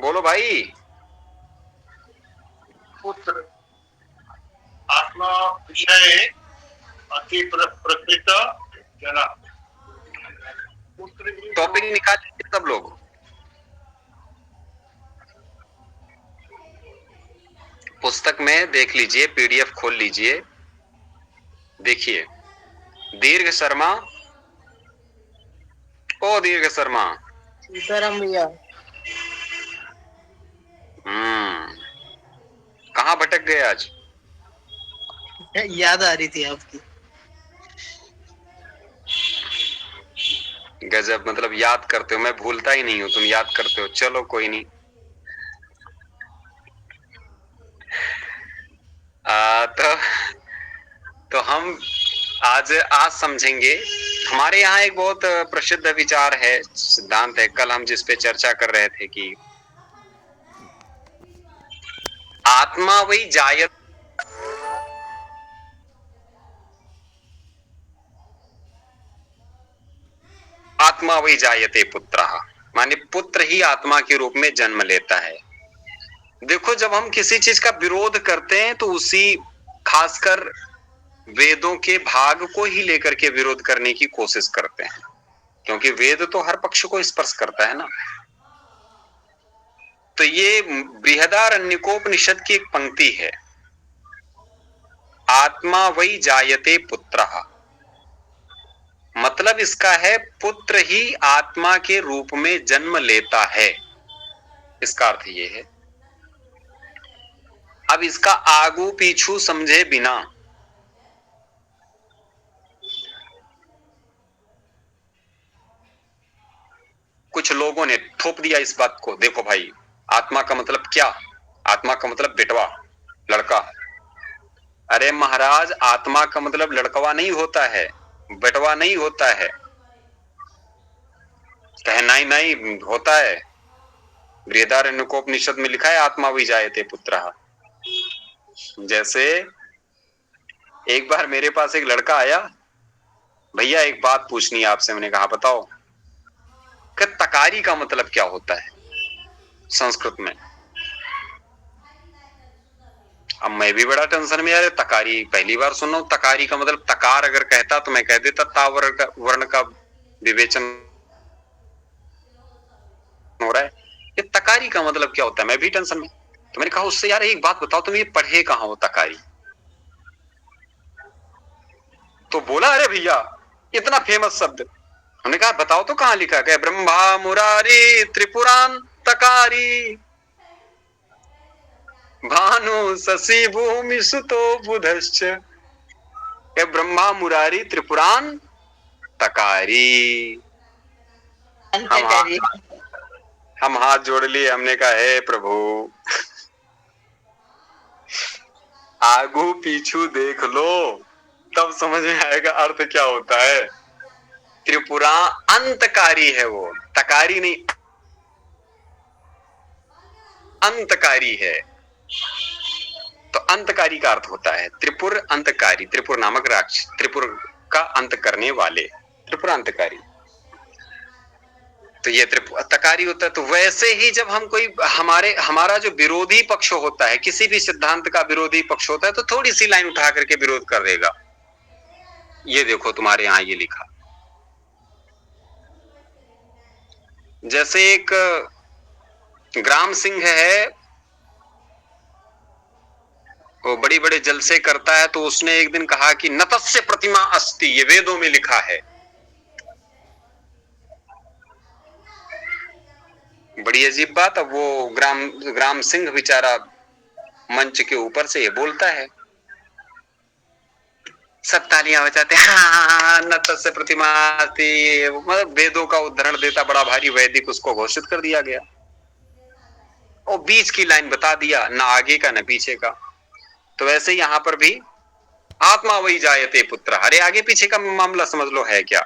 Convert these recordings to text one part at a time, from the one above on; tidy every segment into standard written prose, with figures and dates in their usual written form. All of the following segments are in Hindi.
बोलो भाई। पुत्र आत्मा विषय अति प्रकृत जना पुत्र ही टॉपिक जो निकालिए सब लोग। पुस्तक में देख लीजिए, पीडीएफ खोल लीजिए, देखिए। दीर्घ शर्मा, ओ दीर्घ शर्मा। सीताराम भैया। कहाँ भटक गए आज? याद आ रही थी आपकी। गजब, मतलब याद करते हो। मैं भूलता ही नहीं हूँ, तुम याद करते हो। चलो कोई नहीं। तो हम आज समझेंगे। हमारे यहाँ एक बहुत प्रसिद्ध विचार है, सिद्धांत है, कल हम जिस पे चर्चा कर रहे थे कि आत्मा वही जायत, आत्मा वही जायते पुत्रः, माने पुत्र ही आत्मा के रूप में जन्म लेता है। देखो, जब हम किसी चीज का विरोध करते हैं तो उसी, खासकर वेदों के भाग को ही लेकर के विरोध करने की कोशिश करते हैं, क्योंकि वेद तो हर पक्ष को स्पर्श करता है ना। तो ये बृहदारण्यकोपनिषद की एक पंक्ति है, आत्मा वही जायते पुत्रः। मतलब इसका है, पुत्र ही आत्मा के रूप में जन्म लेता है। इसका अर्थ ये है। अब इसका आगू पीछू समझे बिना कुछ लोगों ने थोप दिया इस बात को। देखो भाई, आत्मा का मतलब क्या? आत्मा का मतलब बेटवा, लड़का। अरे महाराज, आत्मा का मतलब लड़कवा नहीं होता है, बेटवा नहीं होता है। कहे नहीं नहीं होता है। बृहदारण्यकोपनिषद में लिखा है आत्मा विजायते पुत्रः। जैसे एक बार मेरे पास एक लड़का आया, भैया एक बात पूछनी है आपसे। मैंने कहा बताओ। कि तकारी का मतलब क्या होता है संस्कृत में? अब मैं भी बड़ा टेंशन में, यार तकारी पहली बार सुन रहा हूं। तकारी का मतलब, तकार अगर कहता तो मैं कह देता ता वर्ण का विवेचन हो रहा है। ये तकारी का मतलब क्या होता है? मैं भी टेंशन में। तो मैंने कहा उससे, यार एक बात बताओ, तुम ये पढ़े कहां हो तकारी? तो बोला अरे भैया इतना फेमस शब्द। हमने कहा बताओ तो कहां लिखा है? ब्रह्मा मुरारी त्रिपुरान तकारी, भानु शशि भूमि सुतो बुधश्च। ब्रह्मा मुरारी त्रिपुरान तकारी। हम हाथ हम हाथ जोड़ लिए। हमने कहा हे प्रभु, आगू पीछू देख लो, तब समझ में आएगा अर्थ क्या होता है। त्रिपुरा अंतकारी है वो, तकारी नहीं, अंतकारी है। तो अंतकारी का अर्थ होता है त्रिपुर अंतकारी, त्रिपुर नामक राक्षस, त्रिपुर का अंत करने वाले, त्रिपुर अंतकारी। तो ये तकारी होता है। तो वैसे ही जब हम कोई हमारा जो विरोधी पक्ष होता है, किसी भी सिद्धांत का विरोधी पक्ष होता है, तो थोड़ी सी लाइन उठा करके विरोध कर देगा। ये देखो तुम्हारे यहां ये लिखा। जैसे एक ग्राम सिंह है, वो बड़ी बड़े जलसे करता है, तो उसने एक दिन कहा कि नतस्य प्रतिमा अस्ति, ये वेदों में लिखा है। बड़ी अजीब बात। अब वो ग्राम सिंह बेचारा मंच के ऊपर से ये बोलता है, सब तालियां बजाते हैं, हाँ नतस्य प्रतिमा अस्ति, मतलब वेदों का उदाहरण देता, बड़ा भारी वैदिक उसको घोषित कर दिया गया। और बीच की लाइन बता दिया, ना आगे का ना पीछे का। तो वैसे यहां पर भी आत्मा वही जायते पुत्र। अरे आगे पीछे का मामला समझ लो है क्या।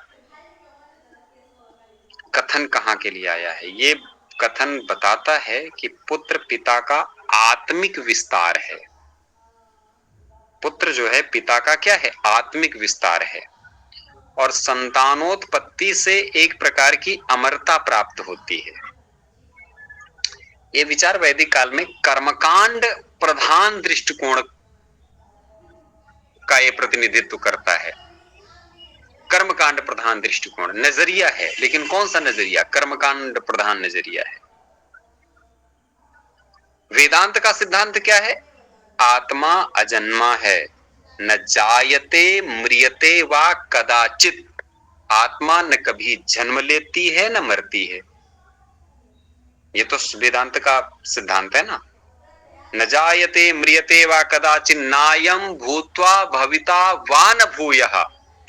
कथन कहाँ के लिए आया है? ये कथन बताता है कि पुत्र पिता का आत्मिक विस्तार है। पुत्र जो है पिता का क्या है? आत्मिक विस्तार है। और संतानोत्पत्ति से एक प्रकार की अमरता प्राप्त होती है। ये विचार वैदिक काल में कर्मकांड प्रधान दृष्टिकोण का ये प्रतिनिधित्व करता है। कर्मकांड प्रधान दृष्टिकोण नजरिया है, लेकिन कौन सा नजरिया? कर्मकांड प्रधान नजरिया है। वेदांत का सिद्धांत क्या है? आत्मा अजन्मा है, न जायते म्रियते वा कदाचित। आत्मा न कभी जन्म लेती है न मरती है। ये तो वेदांत का सिद्धांत है ना। न जायते म्रियते वा कदाचित नायम भूत्वा भविता वा न भूयः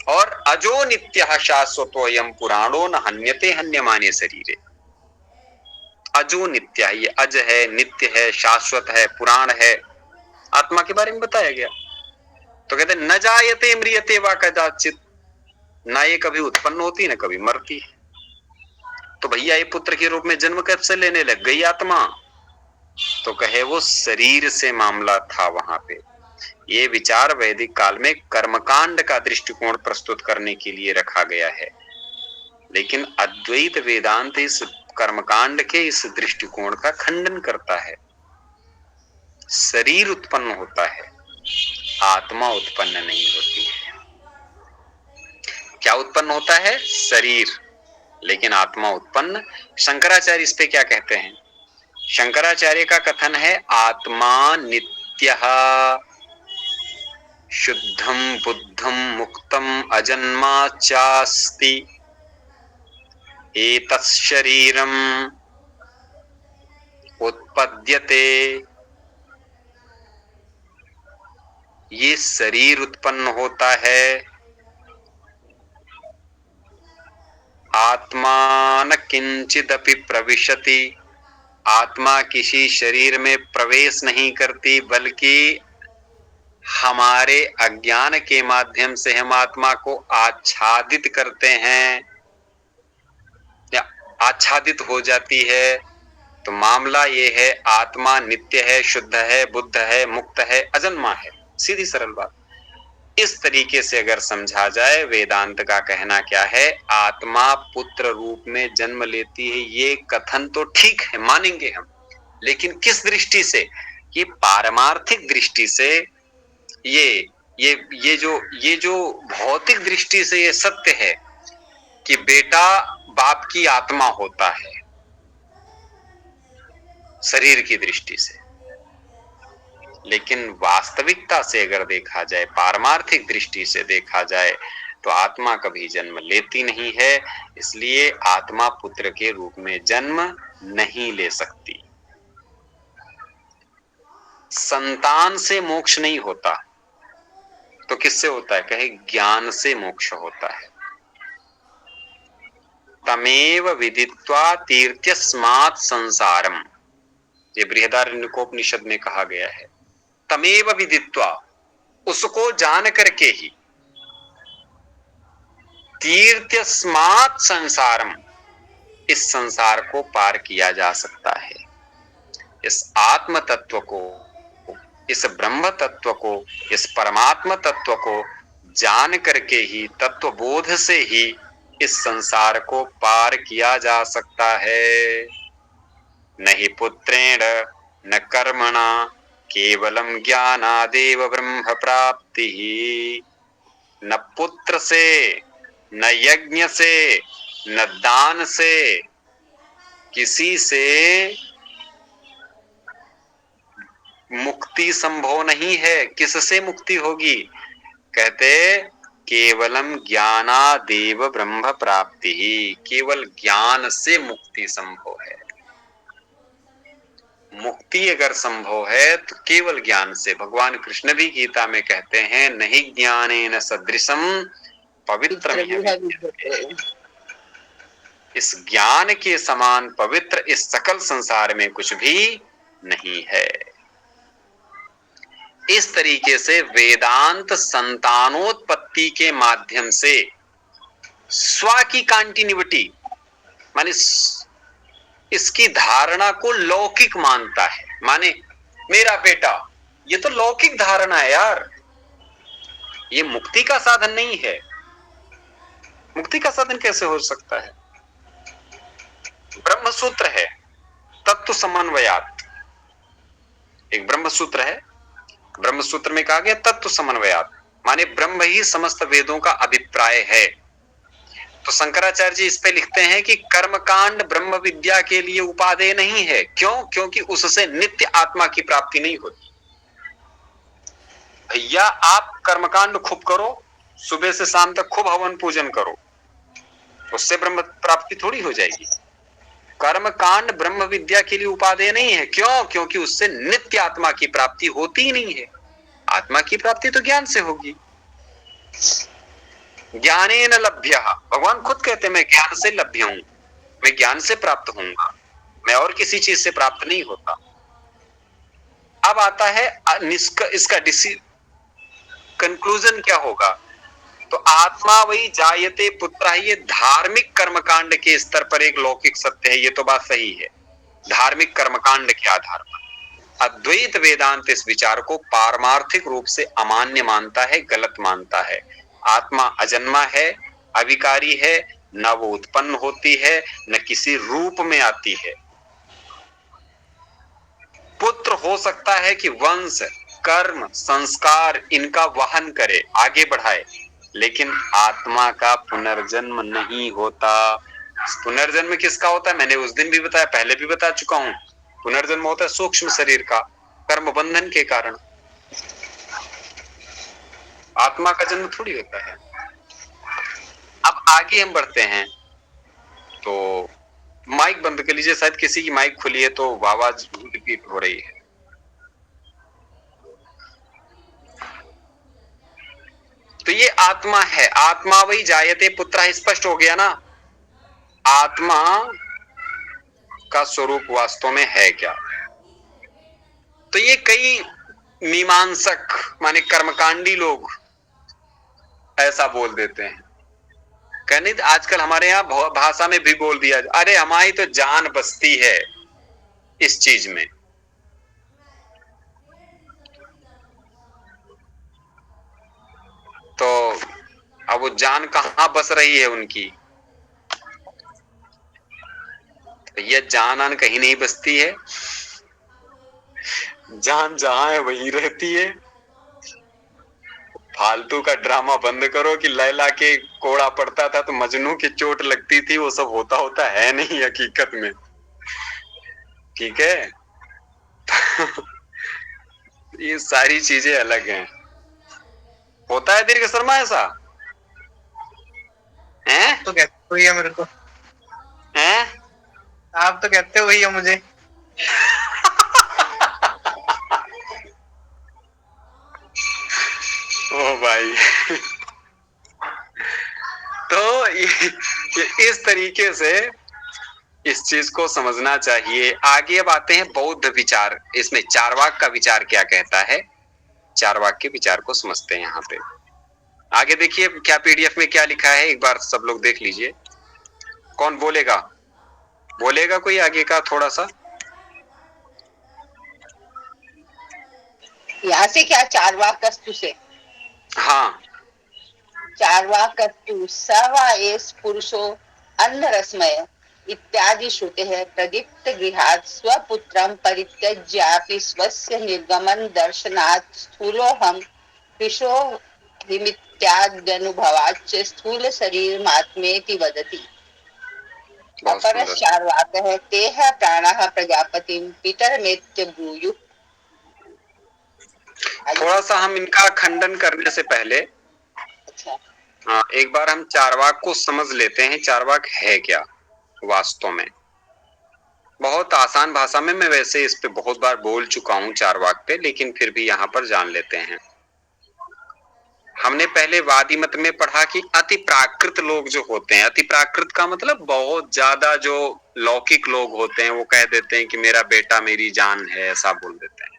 और अजो नित्यः शाश्वतोयम पुराणो न हन्यते हन्यमाने शरीरे। अजो नित्य है, ये अज है, नित्य है, शाश्वत है, पुराण है। आत्मा के बारे में बताया गया। तो कहते न जायते म्रियते वा कदाचित, ना ये कभी उत्पन्न होती न कभी मरती है। तो भैया ये पुत्र के रूप में जन्म कब से लेने लग गई आत्मा? तो कहे वो शरीर से मामला था वहां पे। ये विचार वैदिक काल में कर्मकांड का दृष्टिकोण प्रस्तुत करने के लिए रखा गया है, लेकिन अद्वैत वेदांत इस कर्मकांड के इस दृष्टिकोण का खंडन करता है। शरीर उत्पन्न होता है, आत्मा उत्पन्न नहीं होती है। क्या उत्पन्न होता है? शरीर, लेकिन आत्मा उत्पन्न। शंकराचार्य इस पे क्या कहते हैं? शंकराचार्य का कथन है आत्मा नित्यः शुद्धम बुद्धम मुक्तम अजन्मा चास्ति एतत् शरीरम उत्पद्यते। ये शरीर उत्पन्न होता है, आत्मा न किंचिदपि प्रविशति। आत्मा किसी शरीर में प्रवेश नहीं करती, बल्कि हमारे अज्ञान के माध्यम से हम आत्मा को आच्छादित करते हैं या आच्छादित हो जाती है। तो मामला ये है, आत्मा नित्य है, शुद्ध है, बुद्ध है, मुक्त है, अजन्मा है। सीधी सरल बात। इस तरीके से अगर समझा जाए, वेदांत का कहना क्या है? आत्मा पुत्र रूप में जन्म लेती है। ये कथन तो ठीक है, मानेंगे हम, लेकिन किस दृष्टि से? ये पारमार्थिक दृष्टि से। ये जो भौतिक दृष्टि से ये सत्य है कि बेटा बाप की आत्मा होता है, शरीर की दृष्टि से। लेकिन वास्तविकता से अगर देखा जाए, पारमार्थिक दृष्टि से देखा जाए, तो आत्मा कभी जन्म लेती नहीं है। इसलिए आत्मा पुत्र के रूप में जन्म नहीं ले सकती। संतान से मोक्ष नहीं होता, तो किससे होता है? कहे ज्ञान से मोक्ष होता है। तमेव विदित्वा तीर्थ्यस्मात् संसारम, ये बृहदारण्यकोपनिषद में कहा गया है। तमेव विदित्वा, उसको जान करके ही, तीर्थ्यस्मात् संसारम, इस संसार को पार किया जा सकता है। इस आत्म तत्व को, इस ब्रह्म तत्व को, इस परमात्मा तत्व को जान करके ही, तत्व बोध से ही इस संसार को पार किया जा सकता है। नहीं पुत्रेण न कर्मणा केवलम ज्ञानादेव ब्रह्म प्राप्ति। न पुत्र से, न यज्ञ से, न दान से, किसी से मुक्ति संभव नहीं है। किससे मुक्ति होगी? कहते केवलम ज्ञानादेव ब्रह्म प्राप्ति ही, केवल ज्ञान से मुक्ति संभव है। मुक्ति अगर संभव है तो केवल ज्ञान से। भगवान कृष्ण भी गीता में कहते हैं नहीं ज्ञानेन सदृशम पवित्रमिह विद्यते। इस ज्ञान के समान पवित्र इस सकल संसार में कुछ भी नहीं है। इस तरीके से वेदांत संतानोत्पत्ति के माध्यम से स्व की कंटिन्यूटी, माने इसकी धारणा को लौकिक मानता है। माने मेरा बेटा, ये तो लौकिक धारणा है यार, ये मुक्ति का साधन नहीं है। मुक्ति का साधन कैसे हो सकता है? ब्रह्म सूत्र है, तत्व समन्वयात, एक ब्रह्म सूत्र है, ब्रह्म सूत्र में कहा गया तत्व समन्वयात, माने ब्रह्म ही समस्त वेदों का अभिप्राय है। तो शंकराचार्य जी इस पे लिखते हैं कि कर्मकांड ब्रह्म विद्या के लिए उपादेय नहीं है। क्यों? क्योंकि उससे नित्य आत्मा की प्राप्ति नहीं होती। भैया आप कर्मकांड खूब करो, सुबह से शाम तक खूब हवन पूजन करो, उससे ब्रह्म प्राप्ति थोड़ी हो जाएगी। कर्म कांड ब्रह्म विद्या के लिए उपादेय नहीं है। क्यों? क्योंकि उससे नित्य आत्मा की प्राप्ति होती ही नहीं है। आत्मा की प्राप्ति तो ज्ञान से होगी। ज्ञानेन लभ्य, भगवान खुद कहते हैं मैं ज्ञान से लभ्य हूं, मैं ज्ञान से प्राप्त होऊंगा, मैं और किसी चीज से प्राप्त नहीं होता। अब आता है इसका कंक्लूजन क्या होगा? तो आत्मा वही जायते पुत्र, ये धार्मिक कर्मकांड के स्तर पर एक लौकिक सत्य है, ये तो बात सही है। धार्मिक कर्मकांड के आधार पर अद्वैत वेदांत इस विचार को पारमार्थिक रूप से अमान्य मानता है, गलत मानता है। आत्मा अजन्मा है, अविकारी है, न वो उत्पन्न होती है, न किसी रूप में आती है। पुत्र हो सकता है कि वंश, कर्म, संस्कार इनका वहन करे, आगे बढ़ाए, लेकिन आत्मा का पुनर्जन्म नहीं होता। पुनर्जन्म किसका होता है? मैंने उस दिन भी बताया, पहले भी बता चुका हूं। पुनर्जन्म होता है सूक्ष्म शरीर का, कर्म बंधन के कारण। आत्मा का जन्म थोड़ी होता है। अब आगे हम बढ़ते हैं, तो माइक बंद कर लीजिए, शायद किसी की माइक खुली है तो आवाज रिपीट हो रही है। तो ये आत्मा है, आत्मा वही जायते पुत्र, स्पष्ट हो गया ना। आत्मा का स्वरूप वास्तव में है क्या? तो ये कई मीमांसक माने कर्मकांडी लोग ऐसा बोल देते हैं। कहने आजकल हमारे यहाँ भाषा में भी बोल दिया, अरे हमारी तो जान बसती है इस चीज में। तो अब वो जान कहाँ बस रही है उनकी? ये जान आन कहीं नहीं बसती है, जान जहां है वहीं रहती है। फालतू का ड्रामा बंद करो कि लैला के कोड़ा पड़ता था तो मजनू की चोट लगती थी, वो सब होता होता है नहीं हकीकत में। ठीक है? ये सारी चीजें अलग हैं। होता है दीर्घ शर्मा ऐसा हैं? तो कहते हुई है मेरे को, हैं? आप तो कहते हुई है मुझे। ओ भाई। तो ये इस तरीके से इस चीज को समझना चाहिए। आगे अब आते हैं बौद्ध विचार, इसमें चार्वाक का विचार क्या कहता है। चार्वाक के विचार को समझते हैं यहाँ पे। आगे देखिए क्या पीडीएफ में क्या लिखा है, एक बार सब लोग देख लीजिए। कौन बोलेगा? बोलेगा कोई आगे का थोड़ा सा? यहाँ से क्या? चार्वाकस्तु से। हाँ, चार्वाकस्तु स वा एष पुरुषो अन्धरश्मय इत्यादि श्रुते है प्रदीप्त गृहात् स्वपुत्रं परित्यज्यापि स्वस्य निर्गमन दर्शनात् स्थूलोऽहं कृशो हिमित्याद्यनुभवाच्च स्थूल शरीरमात्मेति वदति। अपरश्चार्वाकः तेह प्राणाः प्रजापतिं पितरमेत्य ब्रूयुः। थोड़ा सा हम इनका खंडन करने से पहले अच्छा, हाँ, एक बार हम चार्वाक को समझ लेते हैं। चार्वाक है क्या वास्तव में? बहुत आसान भाषा में, मैं वैसे इस पे बहुत बार बोल चुका हूं चार्वाक पे, लेकिन फिर भी यहाँ पर जान लेते हैं। हमने पहले वादी मत में पढ़ा कि अति प्राकृत लोग जो होते हैं, अति प्राकृत का मतलब बहुत ज्यादा जो लौकिक लोग होते हैं, वो कह देते हैं कि मेरा बेटा मेरी जान है, ऐसा बोल देते हैं।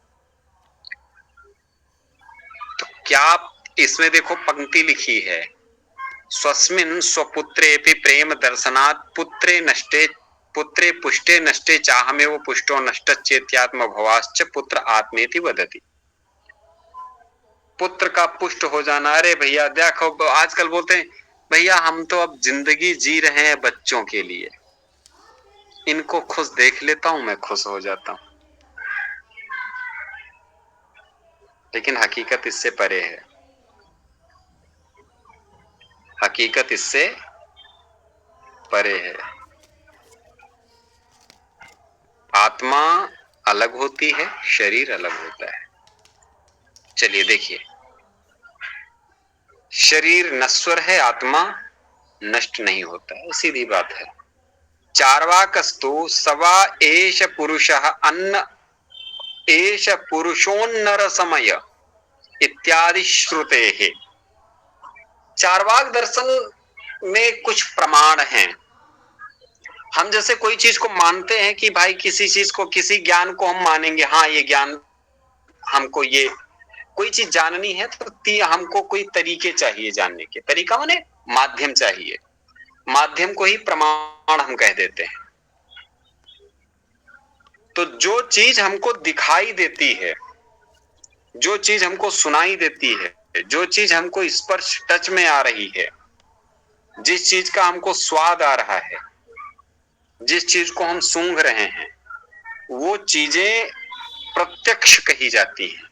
तो क्या इसमें देखो पंक्ति लिखी है, स्वस्मिन् स्वपुत्रेऽपि प्रेम दर्शनात् पुत्रे पुष्टे नष्टे चाहमेव पुष्टो नष्टचेत्यात्म भवाश्च पुत्र आत्मेति वदति। पुत्र का पुष्ट हो जाना। अरे भैया देखो आजकल बोलते हैं भैया हम तो अब जिंदगी जी रहे हैं बच्चों के लिए, इनको खुश देख लेता हूं, मैं खुश हो जाता हूं, लेकिन हकीकत इससे परे है। हकीकत इससे परे है। आत्मा अलग होती है, शरीर अलग होता है। चलिए देखिए, शरीर नश्वर है, आत्मा नष्ट नहीं होता है, सीधी बात है। चार्वाकस्तु सवा एष पुरुषः अन्न एष पुरुषोन्नर समय इत्यादि श्रुते है। चार्वाक दर्शन में कुछ प्रमाण हैं। हम जैसे कोई चीज को मानते हैं कि भाई किसी चीज को, किसी ज्ञान को हम मानेंगे, हाँ ये ज्ञान हमको, ये कोई चीज जाननी है तो हमको कोई तरीके चाहिए जानने के। तरीका माने माध्यम चाहिए, माध्यम को ही प्रमाण हम कह देते हैं। तो जो चीज हमको दिखाई देती है, जो चीज हमको सुनाई देती है, जो चीज हमको स्पर्श टच में आ रही है, जिस चीज का हमको स्वाद आ रहा है, जिस चीज को हम सूंघ रहे हैं, वो चीजें प्रत्यक्ष कही जाती हैं।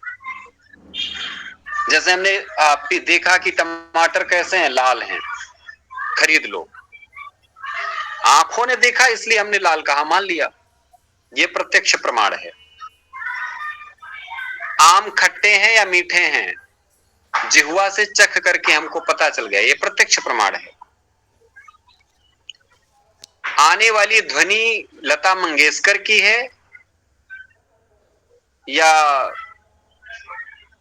जैसे हमने देखा कि टमाटर कैसे हैं, लाल हैं, खरीद लो। आंखों ने देखा इसलिए हमने लाल कहा, मान लिया, ये प्रत्यक्ष प्रमाण है। आम खट्टे हैं या मीठे हैं, जिह्वा से चख करके हमको पता चल गया, ये प्रत्यक्ष प्रमाण है। आने वाली ध्वनि लता मंगेशकर की है या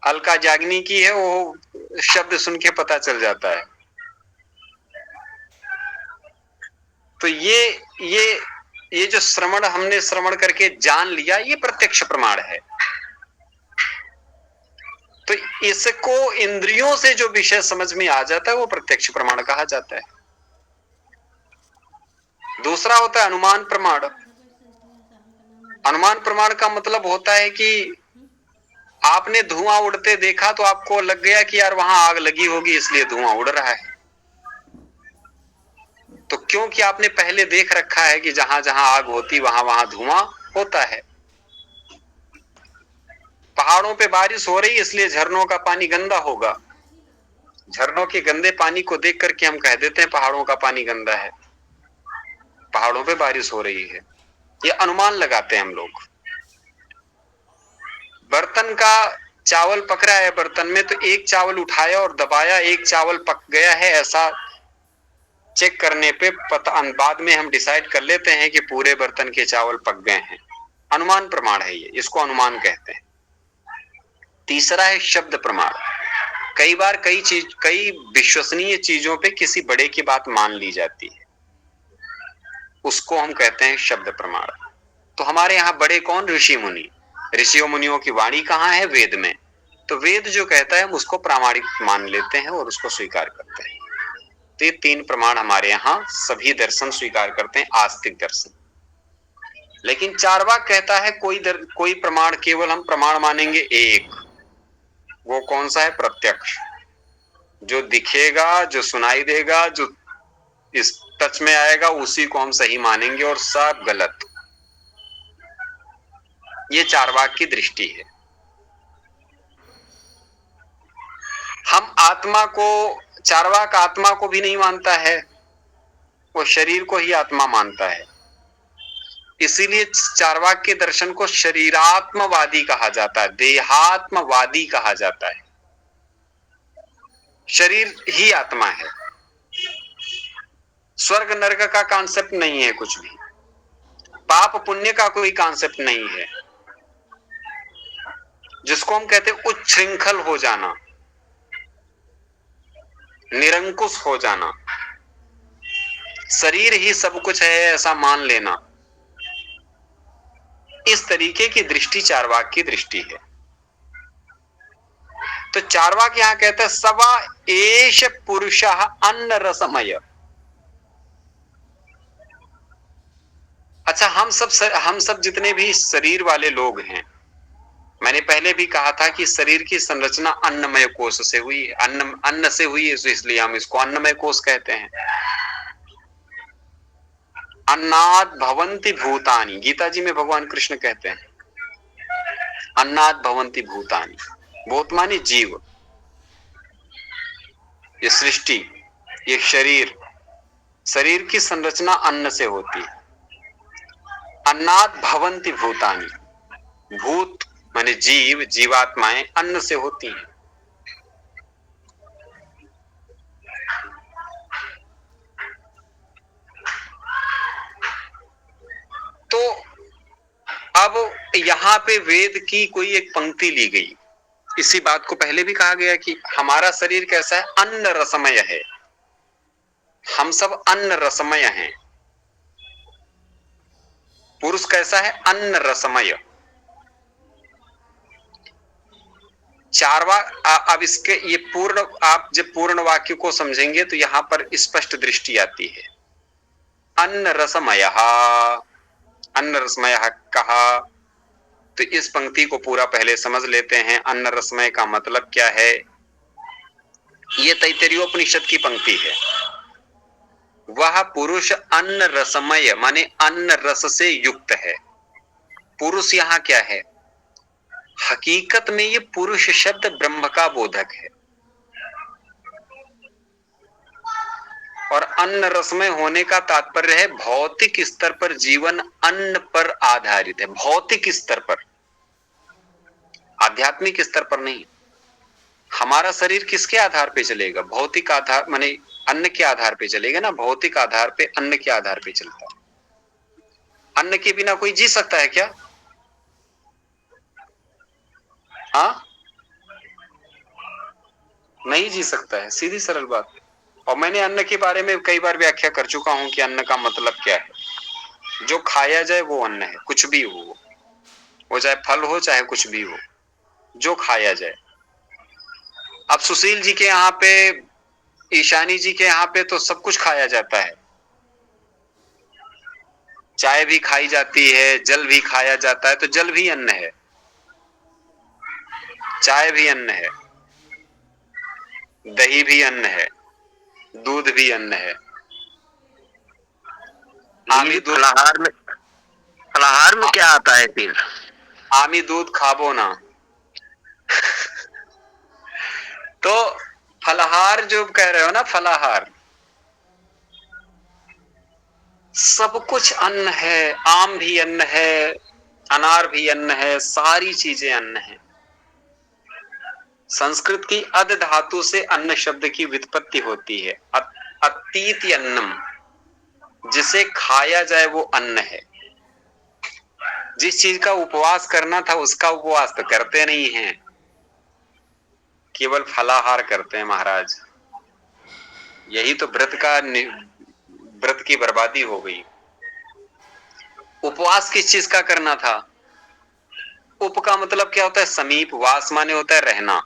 अलका याग्निक की है, वो शब्द सुन के पता चल जाता है। तो ये जो श्रवण, हमने श्रवण करके जान लिया, ये प्रत्यक्ष प्रमाण है। तो इसको इंद्रियों से जो विषय समझ में आ जाता है वो प्रत्यक्ष प्रमाण कहा जाता है। दूसरा होता है अनुमान प्रमाण। अनुमान प्रमाण का मतलब होता है कि आपने धुआं उड़ते देखा तो आपको लग गया कि यार वहां आग लगी होगी इसलिए धुआं उड़ रहा है। तो क्योंकि आपने पहले देख रखा है कि जहां जहां आग होती वहां वहां धुआं होता है। पहाड़ों पे बारिश हो रही इसलिए झरनों का पानी गंदा होगा। झरनों के गंदे पानी को देख करके हम कह देते हैं पहाड़ों का पानी गंदा है, पहाड़ों पे बारिश हो रही है। ये अनुमान लगाते हैं हम लोग। बर्तन का चावल पक रहा है बर्तन में, तो एक चावल उठाया और दबाया, एक चावल पक गया है ऐसा चेक करने पे पता, बाद में हम डिसाइड कर लेते हैं कि पूरे बर्तन के चावल पक गए हैं। अनुमान प्रमाण है ये, इसको अनुमान कहते हैं। तीसरा है शब्द प्रमाण। कई बार कई विश्वसनीय चीजों पे किसी बड़े की बात मान ली जाती है, उसको हम कहते हैं शब्द प्रमाण। तो हमारे यहाँ बड़े कौन? ऋषि मुनि। ऋषियों मुनियों की वाणी कहाँ है? वेद में। तो वेद जो कहता है हम उसको प्रामाणिक मान लेते हैं और उसको स्वीकार करते हैं। तो ये तीन प्रमाण हमारे यहाँ सभी दर्शन स्वीकार करते हैं, आस्तिक दर्शन। लेकिन चार्वाक कहता है कोई प्रमाण केवल हम प्रमाण मानेंगे एक। वो कौन सा है? प्रत्यक्ष। जो दिखेगा, जो सुनाई देगा, जो इस टच में आएगा, उसी को हम सही मानेंगे और सब गलत। ये चार्वाक की दृष्टि है। हम आत्मा को, चार्वाक आत्मा को भी नहीं मानता है, वो शरीर को ही आत्मा मानता है। इसीलिए चार्वाक के दर्शन को शरीरात्मवादी कहा जाता है, देहात्मवादी कहा जाता है। शरीर ही आत्मा है। स्वर्ग नरक का कॉन्सेप्ट नहीं है, कुछ भी पाप पुण्य का कोई कॉन्सेप्ट नहीं है। जिसको हम कहते हैं उच्छृंखल हो जाना, निरंकुश हो जाना, शरीर ही सब कुछ है ऐसा मान लेना, इस तरीके की दृष्टि चार्वाक की दृष्टि है। तो चार्वाक यहां कहते हैं सवा एष पुरुषः अन्न रसमय। अच्छा, हम सब जितने भी शरीर वाले लोग हैं, मैंने पहले भी कहा था कि शरीर की संरचना अन्नमय कोश से हुई है, अन्न से हुई है, इसलिए हम इसको अन्नमय कोश कहते हैं। अन्नात् भवन्ति भूतानि, गीता जी में भगवान कृष्ण कहते हैं अन्नात् भवन्ति भूतानि। भूत माने जीव, ये सृष्टि, ये शरीर, शरीर की संरचना अन्न से होती है। अन्नात् भवन्ति भूतानि, भूत माने जीव, जीवात्माएं अन्न से होती हैं। तो अब यहां पे वेद की कोई एक पंक्ति ली गई। इसी बात को पहले भी कहा गया कि हमारा शरीर कैसा है, अन्न रसमय है। हम सब अन्न रसमय हैं। पुरुष कैसा है, अन्न रसमय। अब इसके ये पूर्ण, आप जब पूर्ण वाक्य को समझेंगे तो यहां पर स्पष्ट दृष्टि आती है। अन्न रसमय, अन्न रसमय कहा, तो इस पंक्ति को पूरा पहले समझ लेते हैं। अन्न रसमय का मतलब क्या है? ये तैत्तरीयोपनिषद की पंक्ति है। वह पुरुष अन्न रसमय माने अन्न रस से युक्त है। पुरुष यहाँ क्या है? हकीकत में ये पुरुष शब्द ब्रह्म का बोधक है। और अन्न रसमय होने का तात्पर्य है भौतिक स्तर पर जीवन अन्न पर आधारित है। भौतिक स्तर पर, आध्यात्मिक स्तर पर नहीं। हमारा शरीर किसके आधार पे चलेगा? भौतिक आधार माने अन्न के आधार पे चलेगा ना। भौतिक आधार पे, अन्न के आधार पे चलता है। अन्न के बिना कोई जी सकता है क्या? हाँ, नहीं जी सकता है, सीधी सरल बात। और मैंने अन्न के बारे में कई बार व्याख्या कर चुका हूं कि अन्न का मतलब क्या है। जो खाया जाए वो अन्न है, कुछ भी हो, वो चाहे फल हो चाहे कुछ भी हो, जो खाया जाए। अब सुशील जी के यहाँ पे, ईशानी जी के यहाँ पे तो सब कुछ खाया जाता है। चाय भी खाई जाती है, जल भी खाया जाता है, तो जल भी अन्न है, चाय भी अन्न है, दही भी अन्न है, दूध भी अन्न है। आमी दूध, फलाहार में क्या आता है फिर? आमी दूध खाबो ना। तो फलाहार जो कह रहे हो ना, फलाहार सब कुछ अन्न है। आम भी अन्न है, अनार भी अन्न है, सारी चीजें अन्न है। संस्कृत की अद धातु से अन्न शब्द की व्युत्पत्ति होती है। अतीत अन्नम, जिसे खाया जाए वो अन्न है। जिस चीज का उपवास करना था उसका उपवास तो करते नहीं हैं, केवल फलाहार करते हैं महाराज। यही तो व्रत की बर्बादी हो गई। उपवास किस चीज का करना था? उप का मतलब क्या होता है? समीप। वास माने होता है रहना।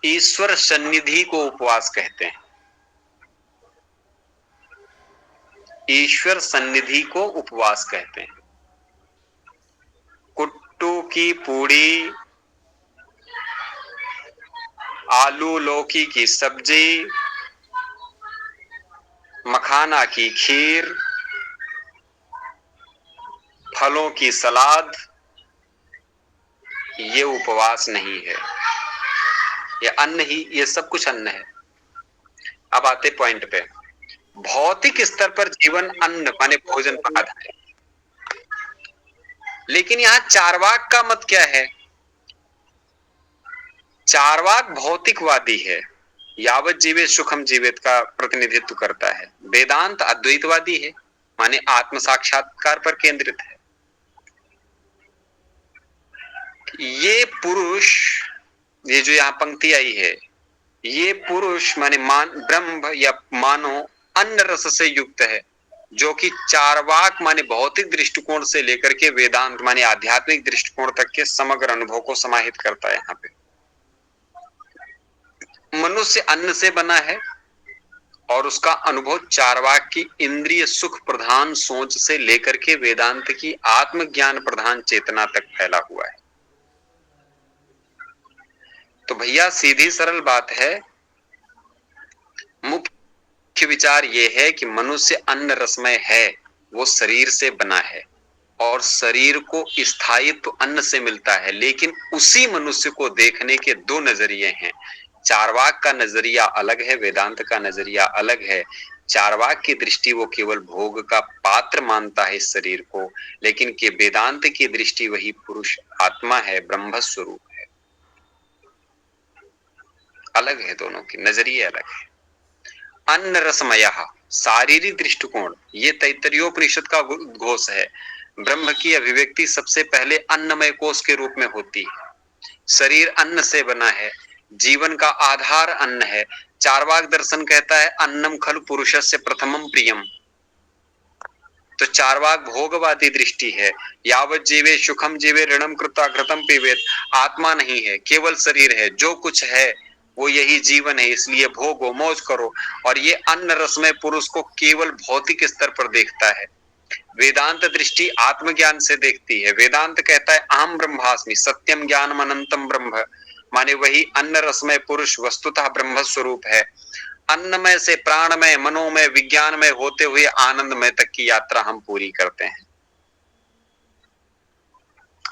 ईश्वर सन्निधि को उपवास कहते हैं। ईश्वर सन्निधि को उपवास कहते हैं। कुट्टू की पूड़ी, आलू लौकी की सब्जी, मखाना की खीर, फलों की सलाद, ये उपवास नहीं है, ये अन्न ही, ये सब कुछ अन्न है। अब आते पॉइंट पे। भौतिक स्तर पर जीवन अन्न माने भोजन पर आधारित है। लेकिन यहां चार्वाक का मत क्या है? चार्वाक भौतिकवादी है। यावत जीवित सुखम जीवित का प्रतिनिधित्व करता है। वेदांत अद्वैतवादी है, माने आत्म साक्षात्कार पर केंद्रित है। ये पुरुष, ये जो यहाँ पंक्ति आई है, ये पुरुष माने ब्रह्म या मानो अन्न रस से युक्त है, जो कि चार्वाक माने भौतिक दृष्टिकोण से लेकर के वेदांत माने आध्यात्मिक दृष्टिकोण तक के समग्र अनुभव को समाहित करता है। यहाँ पे मनुष्य अन्न से बना है और उसका अनुभव चार्वाक की इंद्रिय सुख प्रधान सोच से लेकर के वेदांत की आत्मज्ञान प्रधान चेतना तक फैला हुआ है। तो भैया सीधी सरल बात है, मुख्य मुख्य विचार ये है कि मनुष्य अन्न रसमय है, वो शरीर से बना है और शरीर को स्थायित्व अन्न से मिलता है। लेकिन उसी मनुष्य को देखने के दो नजरिए हैं। चार्वाक का नजरिया अलग है, वेदांत का नजरिया अलग है। चार्वाक की दृष्टि वो केवल भोग का पात्र मानता है इस शरीर को, लेकिन के वेदांत की दृष्टि वही पुरुष आत्मा है, ब्रह्म स्वरूप है। अलग है, दोनों के नजरिए अलग है। अन्न रसमय शारीरिक दृष्टिकोण, ये तैत्तरीयोपनिषद का घोष है। ब्रह्म की अभिव्यक्ति सबसे पहले अन्नमय कोश के रूप में होती है। शरीर अन्न से बना है, जीवन का आधार अन्न है। चार्वाक दर्शन कहता है अन्नम खलु पुरुषस्य प्रथमम प्रियम। तो चार्वाक भोगवादी दृष्टि है। यावत जीवे सुखम जीवे ऋणम कृत्वा घृतम पीवेत। आत्मा नहीं है, केवल शरीर है। जो कुछ है वो यही जीवन है, इसलिए भोगो, मौज करो। और ये अन्न रसमय पुरुष को केवल भौतिक स्तर पर देखता है। वेदांत दृष्टि आत्मज्ञान से देखती है। वेदांत कहता है अहम ब्रह्मास्मि सत्यम ज्ञानम अनंतम ब्रह्म, माने वही अन्न रसमय पुरुष वस्तुतः ब्रह्म स्वरूप है। अन्नमय से प्राणमय, मनोमय, विज्ञानमय होते हुए आनंदमय तक की यात्रा हम पूरी करते हैं।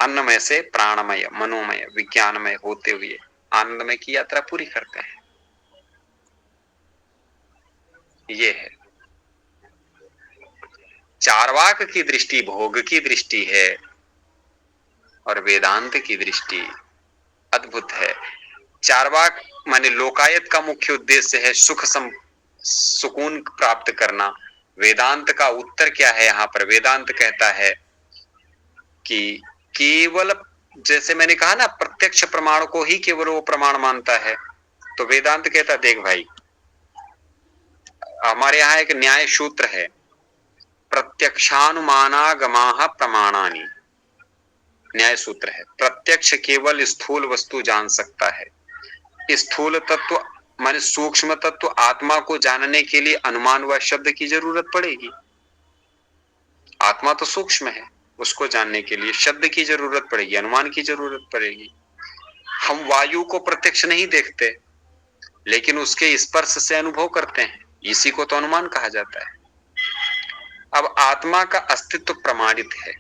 अन्नमय से प्राणमय, मनोमय, विज्ञानमय होते हुए आनंदमय की यात्रा पूरी करते हैं। ये है चार्वाक की दृष्टि, भोग की दृष्टि है और वेदांत की दृष्टि अद्भुत है। चार्वाक माने लोकायत का मुख्य उद्देश्य है सुकून प्राप्त करना। वेदांत का उत्तर क्या है यहाँ पर? वेदांत कहता है कि केवल, जैसे मैंने कहा ना, प्रत्यक्ष प्रमाण को ही केवल वो प्रमाण मानता है। तो वेदांत कहता देख भाई, हमारे यहाँ एक न्याय सूत्र है, प्रत्यक्षानुमानागमाः प्रमाणानि। न्याय सूत्र है, प्रत्यक्ष केवल स्थूल वस्तु जान सकता है। स्थूल तत्व माने सूक्ष्म तत्व आत्मा को जानने के लिए अनुमान व शब्द की जरूरत पड़ेगी। आत्मा तो सूक्ष्म है, उसको जानने के लिए शब्द की जरूरत पड़ेगी, अनुमान की जरूरत पड़ेगी। हम वायु को प्रत्यक्ष नहीं देखते, लेकिन उसके स्पर्श से अनुभव करते हैं, इसी को तो अनुमान कहा जाता है। अब आत्मा का अस्तित्व प्रमाणित है।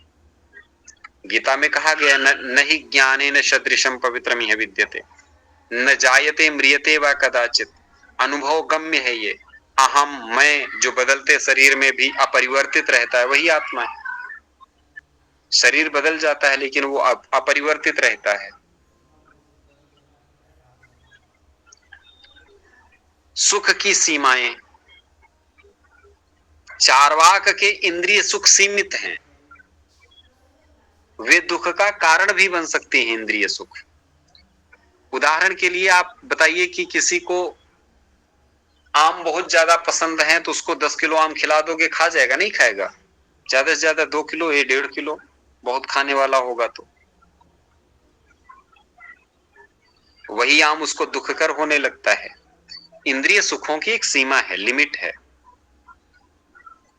गीता में कहा गया न ही ज्ञानेन सदृशम पवित्रम इह विद्यते न जायते म्रियते व कदाचित। अनुभव गम्य है ये। अहम, मैं, जो बदलते शरीर में भी अपरिवर्तित रहता है, वही आत्मा है। शरीर बदल जाता है लेकिन वो अपरिवर्तित रहता है। सुख की सीमाएं, चार्वाक के इंद्रिय सुख सीमित हैं, वे दुख का कारण भी बन सकते हैं। इंद्रिय सुख, उदाहरण के लिए आप बताइए कि किसी को आम बहुत ज्यादा पसंद है तो उसको 10 किलो आम खिला दोगे, खा जाएगा? नहीं खाएगा। ज्यादा से ज्यादा 2 किलो या 1.5 किलो, बहुत खाने वाला होगा तो। वही आम उसको दुखकर होने लगता है। इंद्रिय सुखों की एक सीमा है, लिमिट है।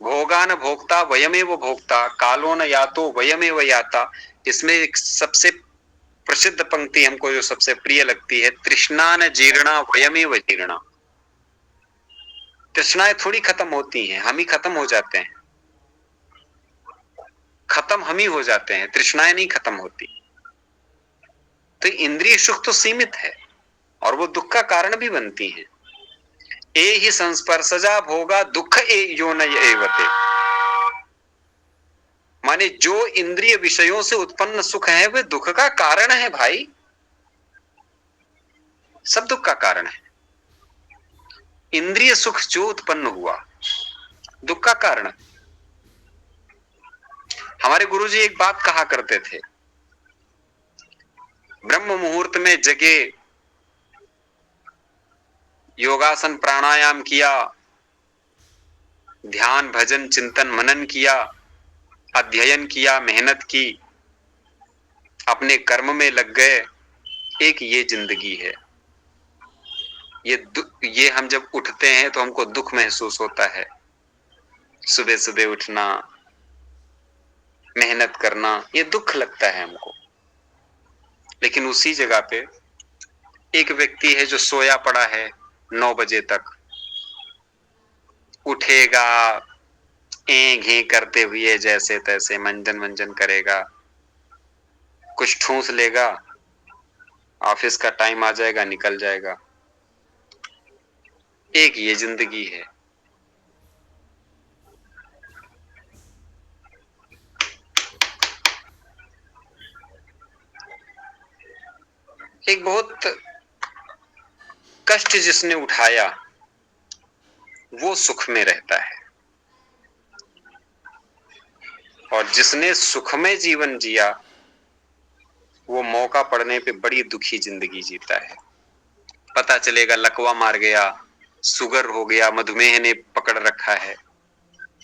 भोगान भोक्ता वयमेव भोक्ता कालो न यातो वयमेव याता। इसमें एक सबसे प्रसिद्ध पंक्ति हमको जो सबसे प्रिय लगती है, तृष्णा न जीर्णा वयमेव जीर्णा। तृष्णाएं थोड़ी खत्म होती हैं, हम ही खत्म हो जाते हैं। खत्म हम ही हो जाते हैं, तृष्णाएं नहीं खत्म होती। तो इंद्रिय सुख तो सीमित है और वो दुख का कारण भी बनती हैं। ए ही संस्पर्शजा भोगा दुख ए यो न एवते, माने जो इंद्रिय विषयों से उत्पन्न सुख है वे दुख का कारण है भाई, सब दुख का कारण है। इंद्रिय सुख जो उत्पन्न हुआ दुख का कारण। हमारे गुरुजी एक बात कहा करते थे, ब्रह्म मुहूर्त में जगे, योगासन प्राणायाम किया, ध्यान भजन चिंतन मनन किया, अध्ययन किया, मेहनत की, अपने कर्म में लग गए। एक ये जिंदगी है। ये हम जब उठते हैं तो हमको दुख महसूस होता है। सुबह सुबह उठना, मेहनत करना, ये दुख लगता है हमको। लेकिन उसी जगह पे एक व्यक्ति है जो सोया पड़ा है 9 बजे तक, उठेगा, ए घे करते हुए जैसे तैसे मंजन मंजन करेगा, कुछ ठूस लेगा, ऑफिस का टाइम आ जाएगा, निकल जाएगा। एक ये जिंदगी है। एक बहुत कष्ट जिसने उठाया वो सुख में रहता है, और जिसने सुखमय जीवन जिया वो मौका पड़ने पे बड़ी दुखी जिंदगी जीता है। पता चलेगा लकवा मार गया, शुगर हो गया, मधुमेह ने पकड़ रखा है,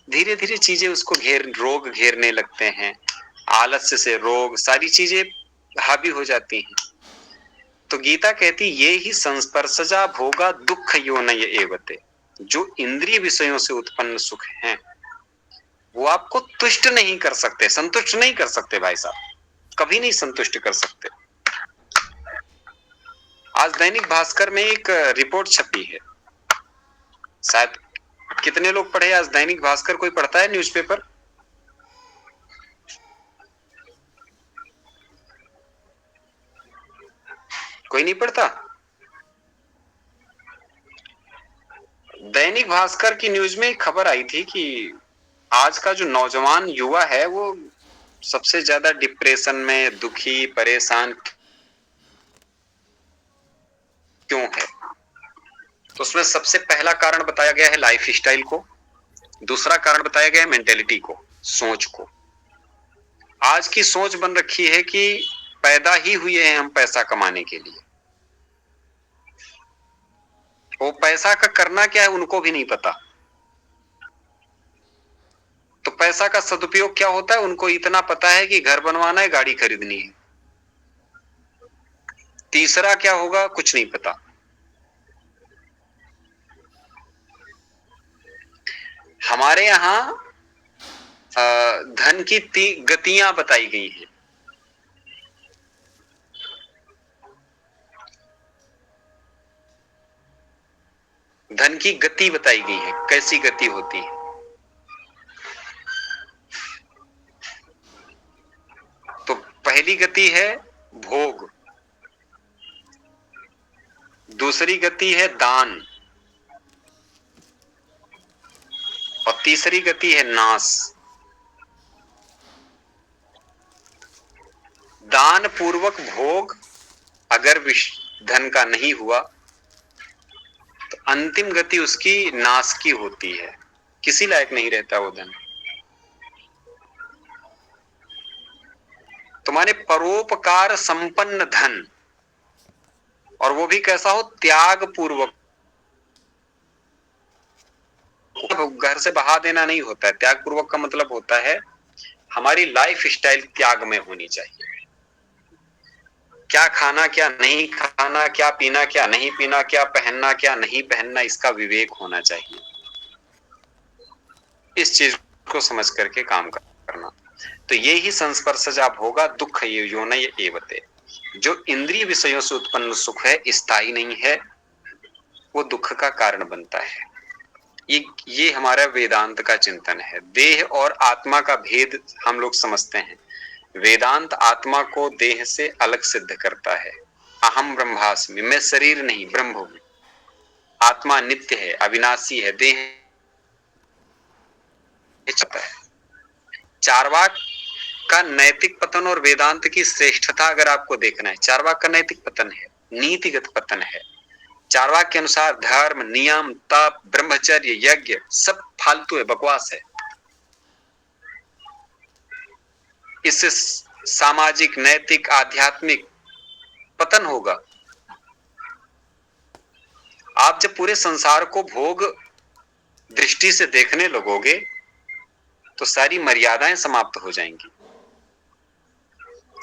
धीरे धीरे चीजें उसको रोग घेरने लगते हैं, आलस्य से रोग, सारी चीजें हावी हो जाती हैं। तो गीता कहती ये ही संस्पर्शजा भोगा दुख योनय एवते, जो इंद्रिय विषयों से उत्पन्न सुख हैं वो आपको तुष्ट नहीं कर सकते, संतुष्ट नहीं कर सकते भाई साहब, कभी नहीं संतुष्ट कर सकते। आज दैनिक भास्कर में एक रिपोर्ट छपी है, शायद कितने लोग पढ़े आज दैनिक भास्कर? कोई पढ़ता है न्यूज़पेपर? कोई नहीं पढ़ता? दैनिक भास्कर की न्यूज में एक खबर आई थी कि आज का जो नौजवान युवा है वो सबसे ज्यादा डिप्रेशन में, दुखी, परेशान क्यों है। तो उसमें सबसे पहला कारण बताया गया है लाइफ स्टाइल को, दूसरा कारण बताया गया है मेंटेलिटी को, सोच को। आज की सोच बन रखी है कि पैदा ही हुए हैं हम पैसा कमाने के लिए, वो पैसा का करना क्या है उनको भी नहीं पता। तो पैसा का सदुपयोग क्या होता है उनको इतना पता है कि घर बनवाना है, गाड़ी खरीदनी है, तीसरा क्या होगा कुछ नहीं पता। हमारे यहां धन की गतियां बताई गई है। धन की गति बताई गई है, कैसी गति होती है। तो पहली गति है भोग, दूसरी गति है दान, और तीसरी गति है नाश। दान पूर्वक भोग अगर धन का नहीं हुआ तो अंतिम गति उसकी नाश की होती है, किसी लायक नहीं रहता वो धन। तुम्हारे परोपकार संपन्न धन, और वो भी कैसा हो, त्याग पूर्वक। घर से बहा देना नहीं होता है, त्याग पूर्वक का मतलब होता है हमारी लाइफ स्टाइल त्याग में होनी चाहिए। क्या खाना क्या नहीं खाना, क्या पीना क्या नहीं पीना, क्या पहनना क्या नहीं पहनना, इसका विवेक होना चाहिए। इस चीज को समझ करके काम करना। तो ये ही संस्पर्शजा भोगा दुख योनय एवते, जो इंद्रिय विषयों से उत्पन्न सुख है स्थायी नहीं है, वो दुख का कारण बनता है। ये हमारा वेदांत का चिंतन है। देह और आत्मा का भेद हम लोग समझते हैं, वेदांत आत्मा को देह से अलग सिद्ध करता है। अहम ब्रह्मास्मि, मैं शरीर नहीं ब्रह्म हूं। आत्मा नित्य है, अविनाशी है, देह है। चार्वाक का नैतिक पतन और वेदांत की श्रेष्ठता अगर आपको देखना है, चार्वाक का नैतिक पतन है, नीतिगत पतन है। चार्वाक के अनुसार धर्म, नियम, तप, ब्रह्मचर्य, यज्ञ सब फालतू है, बकवास है। इससे सामाजिक, नैतिक, आध्यात्मिक पतन होगा। आप जब पूरे संसार को भोग दृष्टि से देखने लगोगे तो सारी मर्यादाएं समाप्त हो जाएंगी,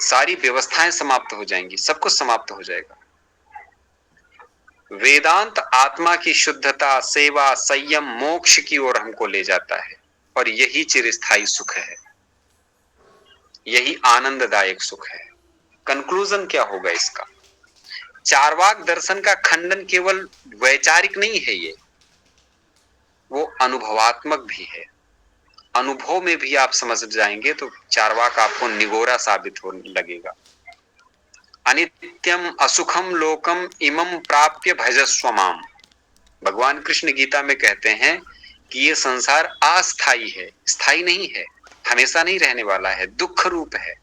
सारी व्यवस्थाएं समाप्त हो जाएंगी, सब कुछ समाप्त हो जाएगा। वेदांत आत्मा की शुद्धता, सेवा, संयम, मोक्ष की ओर हमको ले जाता है, और यही चिरस्थायी सुख है, यही आनंददायक सुख है। कंक्लूजन क्या होगा इसका? चार्वाक दर्शन का खंडन केवल वैचारिक नहीं है, ये वो अनुभवात्मक भी है। अनुभव में भी आप समझ जाएंगे तो चार्वाक आपको निगोरा साबित होने लगेगा। अनित्यम असुखम लोकम इमं प्राप्य भजस्व माम। भगवान कृष्ण गीता में कहते हैं कि ये संसार अस्थाई है, स्थायी नहीं है, हमेशा नहीं रहने वाला है, दुख रूप है।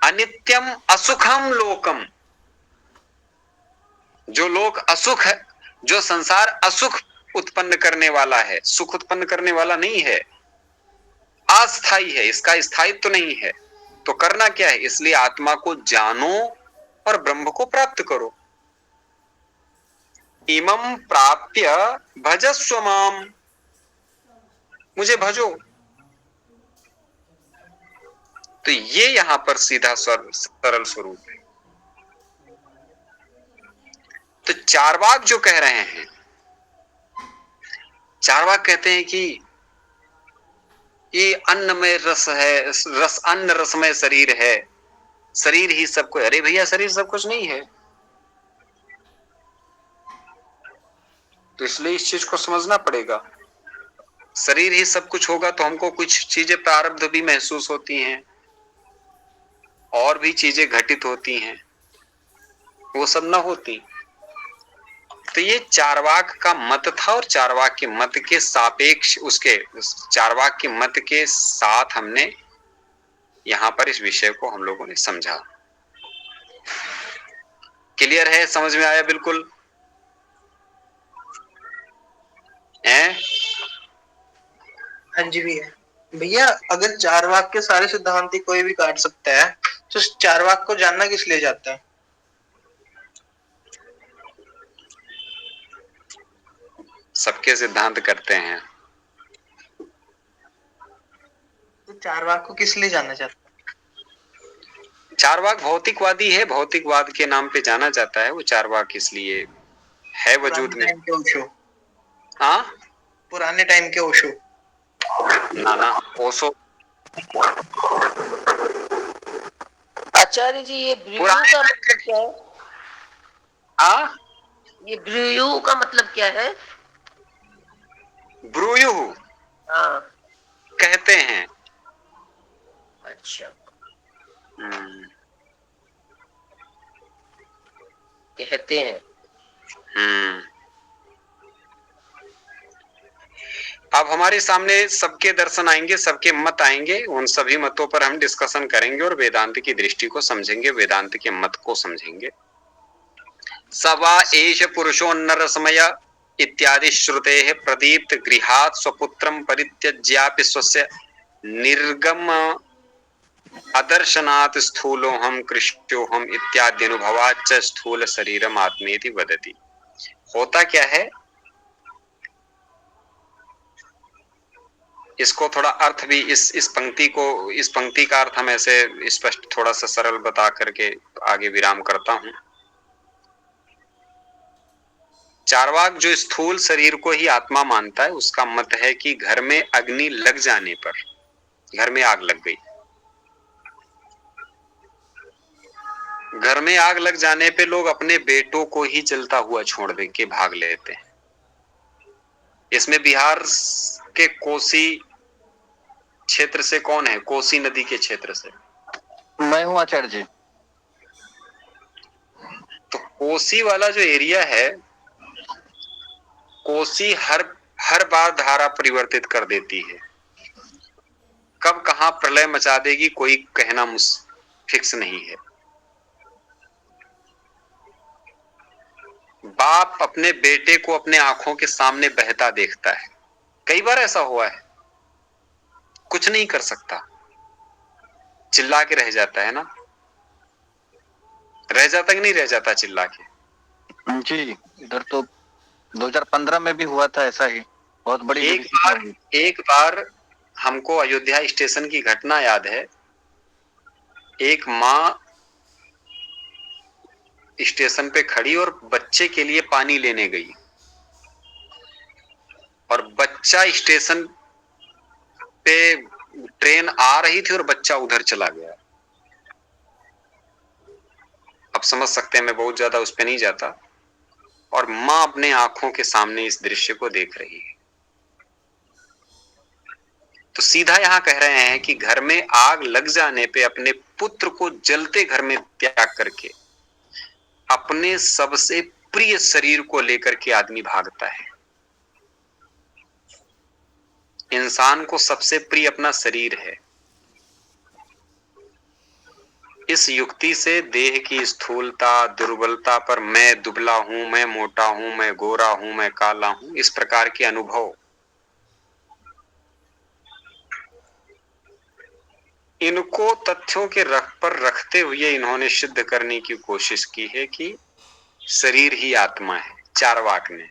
अनित्यम असुखम लोकम, जो लोक असुख है, जो संसार असुख उत्पन्न करने वाला है, सुख उत्पन्न करने वाला नहीं है, अस्थाई है, इसका स्थायित्व तो नहीं है। तो करना क्या है? इसलिए आत्मा को जानो और ब्रह्म को प्राप्त करो। इमं प्राप्य भजस्व माम, मुझे भजो। तो ये यहां पर सीधा सरल स्वरूप है। तो चार्वाक जो कह रहे हैं, चार्वाक कहते हैं कि ये अन्नमय रस है, अन्न रसमय शरीर है, शरीर ही सब कुछ। अरे भैया, शरीर सब कुछ नहीं है। तो इसलिए इस चीज को समझना पड़ेगा। शरीर ही सब कुछ होगा तो हमको कुछ चीजें प्रारब्ध भी महसूस होती हैं, और भी चीजें घटित होती हैं, वो सब न होती। तो ये चार्वाक का मत था, और चार्वाक के मत के सापेक्ष, उसके चार्वाक के मत के साथ हमने यहां पर इस विषय को हम लोगों ने समझा। क्लियर है? समझ में आया बिल्कुल? हैं? हाँ जी भैया। भैया अगर चार्वाक के सारे सिद्धांत कोई भी काट सकता है तो चार्वाक को जानना किस लिए जाता है? सबके सिद्धांत करते हैं। तो चार्वाक को किस लिए जानना चाहता है? चार्वाक भौतिकवादी है, भौतिकवाद के नाम पे जाना जाता है वो चार्वाक, इसलिए है वजूद में। टाइम के ओशो। हाँ, पुराने टाइम के ओशो। ना ना, ओशो आचार्य जी, ये ब्रूयू का मतलब क्या है? हाँ, ये ब्रूयू का मतलब क्या है? ब्रूयु हाँ, कहते हैं। अच्छा, हम्म, कहते हैं। हम्म। अब हमारे सामने सबके दर्शन आएंगे, सबके मत आएंगे, उन सभी मतों पर हम डिस्कशन करेंगे और वेदांत की दृष्टि को समझेंगे, वेदांत के मत को समझेंगे। सवा एष पुरुषो नरसमय इत्यादि श्रुते प्रदीप्त गृहात् स्वपुत्रं परित्यज्यापि स्वस्य निर्गम अदर्शनात् स्थूलोहम कृष्योहम इत्यादि अनुभवाच्च स्थूल शरीरम आत्मेति वदति। होता क्या है, इसको थोड़ा अर्थ भी, इस पंक्ति का अर्थ हम ऐसे स्पष्ट थोड़ा सा सरल बता करके आगे विराम करता हूं। चार्वाक जो स्थूल शरीर को ही आत्मा मानता है, उसका मत है कि घर में अग्नि लग जाने पर, घर में आग लग गई, घर में आग लग जाने पे लोग अपने बेटों को ही जलता हुआ छोड़ दे के भाग लेते हैं। इसमें बिहार के कोसी क्षेत्र से कौन है? कोसी नदी के क्षेत्र से मैं हूँ आचार्य जी। तो कोसी वाला जो एरिया है, कोसी हर बार धारा परिवर्तित कर देती है। कब कहां प्रलय मचा देगी कोई कहना फिक्स नहीं है। बाप अपने बेटे को अपने आंखों के सामने बहता देखता है, कई बार ऐसा हुआ है, कुछ नहीं कर सकता, चिल्ला के रह जाता है ना, रह जाता कि नहीं रह जाता चिल्ला के? जी, इधर तो 2015 में भी हुआ था ऐसा ही, बहुत बड़ी एक बार हमको अयोध्या स्टेशन की घटना याद है। एक माँ स्टेशन पे खड़ी और बच्चे के लिए पानी लेने गई, और बच्चा स्टेशन पे, ट्रेन आ रही थी और बच्चा उधर चला गया। अब समझ सकते हैं, मैं बहुत ज्यादा उस पे नहीं जाता। और माँ अपने आंखों के सामने इस दृश्य को देख रही है। सीधा यहाँ कह रहे हैं कि घर में आग लग जाने पे अपने पुत्र को जलते घर में त्याग करके अपने सबसे प्रिय शरीर को लेकर के आदमी भागता है। इंसान को सबसे प्रिय अपना शरीर है। इस युक्ति से देह की स्थूलता, दुर्बलता पर मैं दुबला हूं, मैं मोटा हूं, मैं गोरा हूं, मैं काला हूं, इस प्रकार के अनुभव, इनको तथ्यों के रख पर रखते हुए इन्होंने सिद्ध करने की कोशिश की है कि शरीर ही आत्मा है। चारवाक ने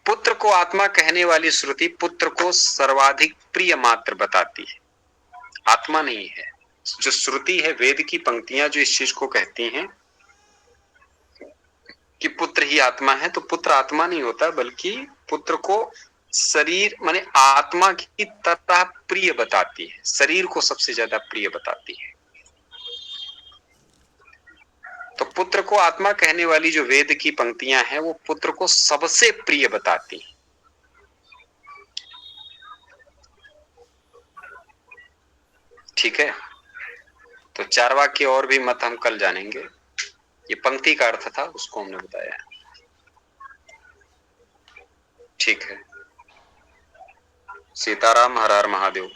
पुत्र को आत्मा कहने वाली श्रुति पुत्र को सर्वाधिक प्रिय मात्र बताती है, आत्मा नहीं है। जो श्रुति है, वेद की पंक्तियां जो इस चीज को कहती हैं कि पुत्र ही आत्मा है, तो पुत्र आत्मा नहीं होता, बल्कि पुत्र को शरीर माने आत्मा की तरह प्रिय बताती है, शरीर को सबसे ज्यादा प्रिय बताती है। तो पुत्र को आत्मा कहने वाली जो वेद की पंक्तियां हैं वो पुत्र को सबसे प्रिय बताती हैं। ठीक है, तो चारवाक के और भी मत हम कल जानेंगे। ये पंक्ति का अर्थ था, उसको हमने बताया। ठीक है, सीताराम, हर हर महादेव।